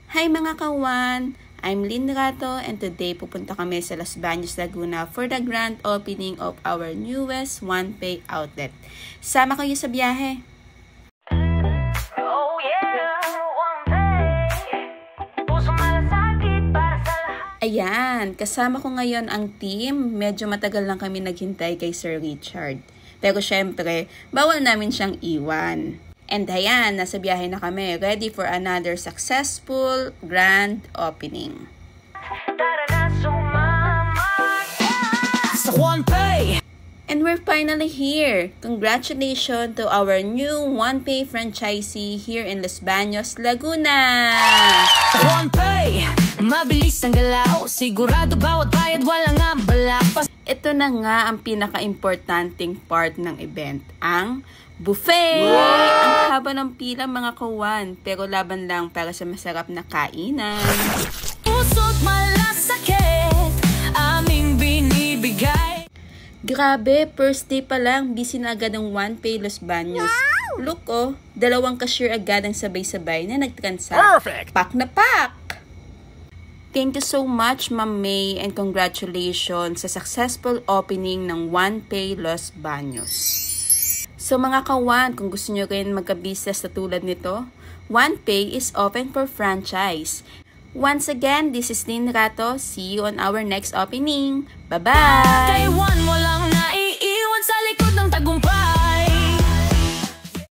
Hi mga kawan! I'm Lynn Rato and today pupunta kami sa Los Baños, Laguna for the grand opening of our newest OnePay outlet. Sama kayo sa biyahe! Ayan, kasama ko ngayon ang team. Medyo matagal lang kami naghintay kay Sir Richard. Pero syempre, bawal namin siyang iwan. And ayan, nasa biyahe na kami, ready for another successful grand opening. OnePay! And we're finally here! Congratulations to our new OnePay franchisee here in Los Baños, Laguna! OnePay! Mabilis ang galaw, sigurado bawat bayad walang ambala. Ito na nga ang pinaka-importanting part ng event, ang buffet! Wow! Ang haba ng pila mga kawan, pero laban lang para sa masarap na kainan. Puso't malasakit, aming binibigay. Grabe, first day pa lang, busy na agad ang OnePay Los Baños. Wow! Look oh, 2 cashier agad ang sabay-sabay na nagtransact. Perfect! Pak na pak! Thank you so much, Ma'am May, and congratulations sa successful opening ng OnePay Los Baños. So mga kawan, kung gusto nyo rin magka-business na tulad nito, OnePay is open for franchise. Once again, this is Lynn Rato. See you on our next opening. Bye-bye!